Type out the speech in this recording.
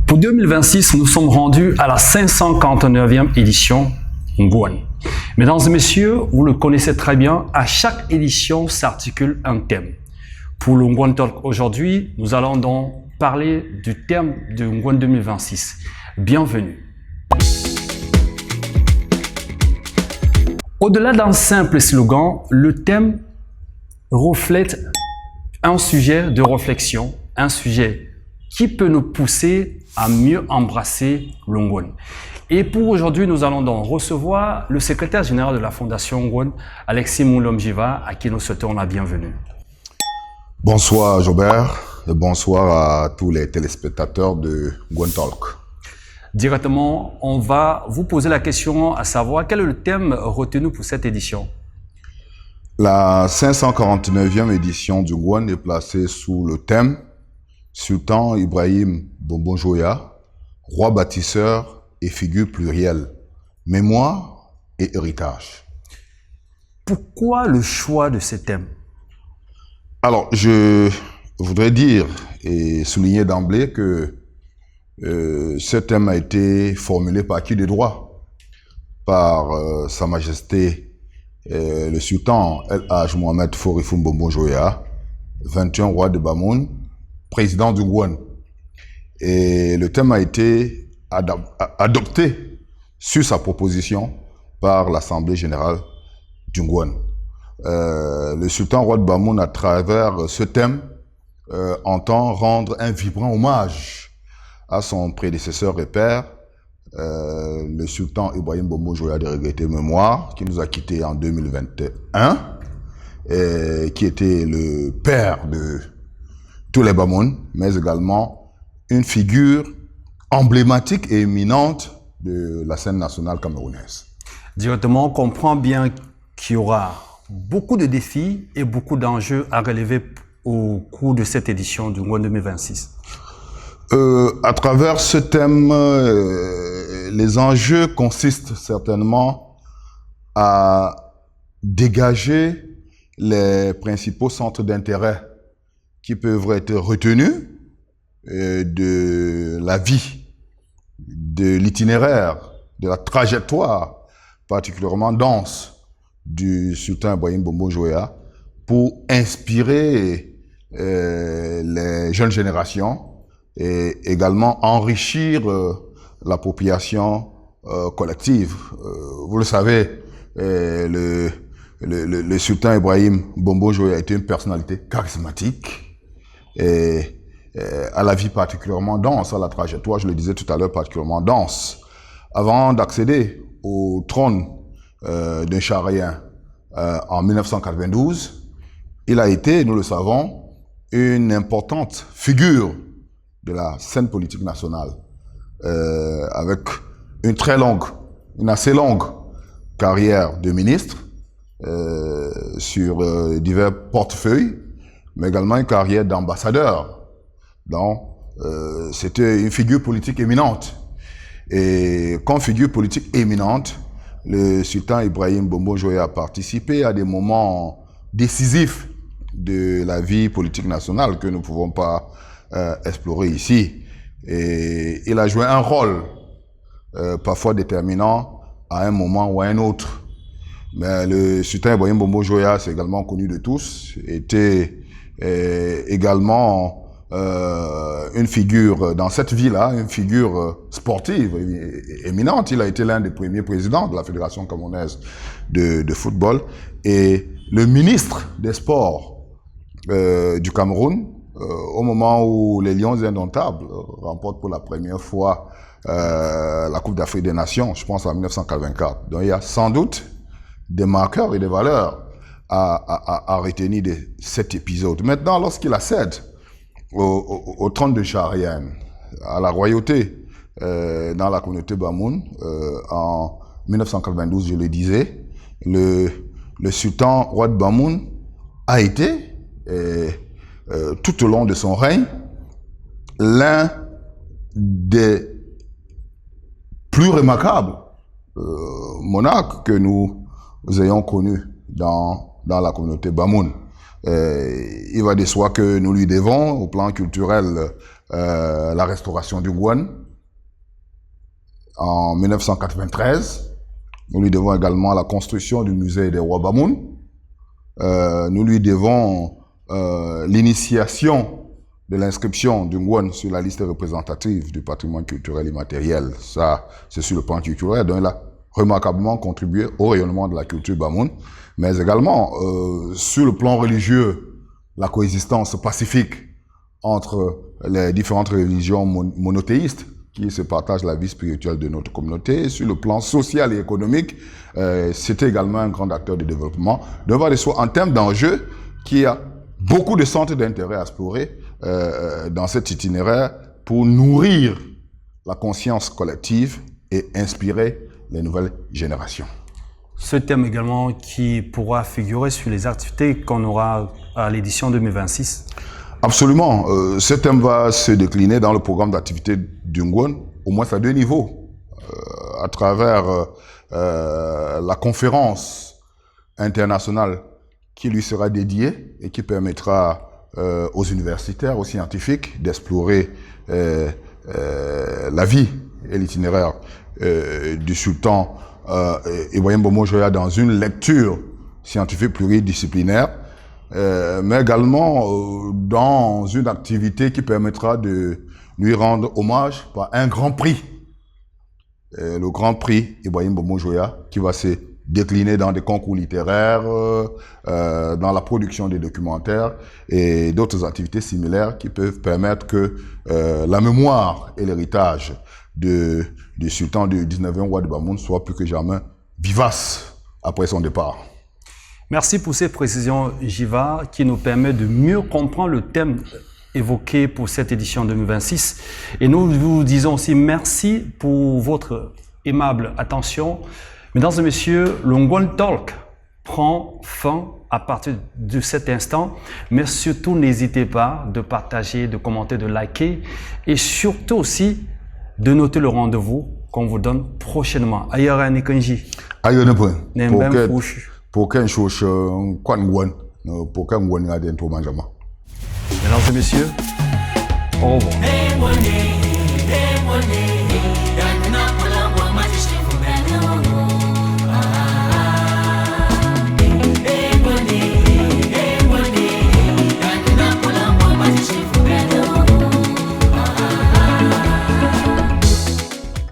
Pour 2026, nous sommes rendus à la 549e édition Ngouane. Mesdames et messieurs, vous le connaissez très bien, à chaque édition s'articule un thème. Pour le Ngouane Talk aujourd'hui, nous allons donc parler du thème de Ngouane 2026. Bienvenue. Au-delà d'un simple slogan, le thème reflète un sujet de réflexion, un sujet qui peut nous pousser à mieux embrasser le Ngouane. Et pour aujourd'hui, nous allons donc recevoir le secrétaire général de la Fondation Ngouane, Alexis Moulomjiva, à qui nous souhaitons la bienvenue. Bonsoir Jobert et bonsoir à tous les téléspectateurs de Ngouane Talk. Directement, on va vous poser la question à savoir quel est le thème retenu pour cette édition. La 549e édition du Ngouane est placée sous le thème Sultan Ibrahim Bombo Joya, roi bâtisseur et figure plurielle, mémoire et héritage. Pourquoi le choix de ce thème? Alors, je voudrais dire et souligner d'emblée que ce thème a été formulé par qui de droit? Par Sa Majesté le Sultan El-Haj Mohamed Forifou Bombo Joya, 21 roi de Bamoun, président du Ngouane. Et le thème a été adopté sur sa proposition par l'Assemblée générale du Ngouane. Le sultan roi de Bamoun, à travers ce thème, entend rendre un vibrant hommage à son prédécesseur et père, le sultan Ibrahim Bombo Joya de regrettée mémoire, qui nous a quittés en 2021, et qui était le père de tous les Bamoun, mais également une figure emblématique et éminente de la scène nationale camerounaise. Directement, on comprend bien qu'il y aura beaucoup de défis et beaucoup d'enjeux à relever au cours de cette édition du Ngouane 2026. À travers ce thème, les enjeux consistent certainement à dégager les principaux centres d'intérêt qui peuvent être retenus de la vie, de l'itinéraire, de la trajectoire particulièrement dense du sultan Ibrahim Bombo Joya pour inspirer les jeunes générations et également enrichir la population collective. Vous le savez, le sultan Ibrahim Bombo Joya était une personnalité charismatique et à la vie particulièrement dense, à la trajectoire, je le disais tout à l'heure, particulièrement dense. Avant d'accéder au trône d'un charien en 1992, il a été, nous le savons, une importante figure de la scène politique nationale, avec une assez longue carrière de ministre sur divers portefeuilles, mais également une carrière d'ambassadeur. Donc, c'était une figure politique éminente. Et comme figure politique éminente, le sultan Ibrahim Bombo Joya a participé à des moments décisifs de la vie politique nationale que nous ne pouvons pas explorer ici. Et il a joué un rôle parfois déterminant à un moment ou à un autre. Mais le sultan Ibrahim Bombo Joya, c'est également connu de tous, était également une figure dans cette vie-là, une figure sportive éminente. Il a été l'un des premiers présidents de la Fédération camerounaise de football et le ministre des Sports du Cameroun au moment où les Lions indomptables remportent pour la première fois la Coupe d'Afrique des Nations, je pense en 1984. Donc il y a sans doute des marqueurs et des valeurs à retenir de cet épisode. Maintenant, lorsqu'il accède au trône de Charien, à la royauté dans la communauté Bamoun, en 1992, je le disais, le sultan roi de Bamoun a été tout au long de son règne, l'un des plus remarquables monarques que nous ayons connus dans la communauté Bamoun. Il va de soi que nous lui devons, au plan culturel, la restauration du Ngouane en 1993. Nous lui devons également la construction du musée des rois Bamoun. Nous lui devons l'initiation de l'inscription du Ngouane sur la liste représentative du patrimoine culturel immatériel. Ça, c'est sur le plan culturel. Donc, il a remarquablement contribué au rayonnement de la culture Bamoun, mais également sur le plan religieux, la coexistence pacifique entre les différentes religions monothéistes qui se partagent la vie spirituelle de notre communauté. Sur le plan social et économique, c'était également un grand acteur de développement. Donc, en termes d'enjeux, qui a beaucoup de centres d'intérêt à explorer dans cet itinéraire pour nourrir la conscience collective et inspirer les nouvelles générations. Ce thème également qui pourra figurer sur les activités qu'on aura à l'édition 2026. Absolument. Ce thème va se décliner dans le programme d'activité du Ngouane, au moins à 2 niveaux, à travers la conférence internationale qui lui sera dédiée et qui permettra aux universitaires, aux scientifiques d'explorer la vie et l'itinéraire du sultan Ibrahim Bomo Joya dans une lecture scientifique pluridisciplinaire, mais également dans une activité qui permettra de lui rendre hommage par un grand prix, le grand prix Ibrahim Bomo Joya, qui va se décliner dans des concours littéraires, dans la production des documentaires et d'autres activités similaires qui peuvent permettre que la mémoire et l'héritage du sultan du 19e roi de Bamoun soit plus que jamais vivace après son départ. Merci pour ces précisions, Jiva, qui nous permet de mieux comprendre le thème évoqué pour cette édition 2026. Et nous vous disons aussi merci pour votre aimable attention. Mesdames et messieurs, le Ngouane Talk prend fin à partir de cet instant, mais surtout n'hésitez pas de partager, de commenter, de liker et surtout aussi de noter le rendez-vous qu'on vous donne prochainement. Ailleurs, Nikonji. Ailleurs, pour qu'un chose, pour qu'un Ngouane a des Mesdames et messieurs, au revoir.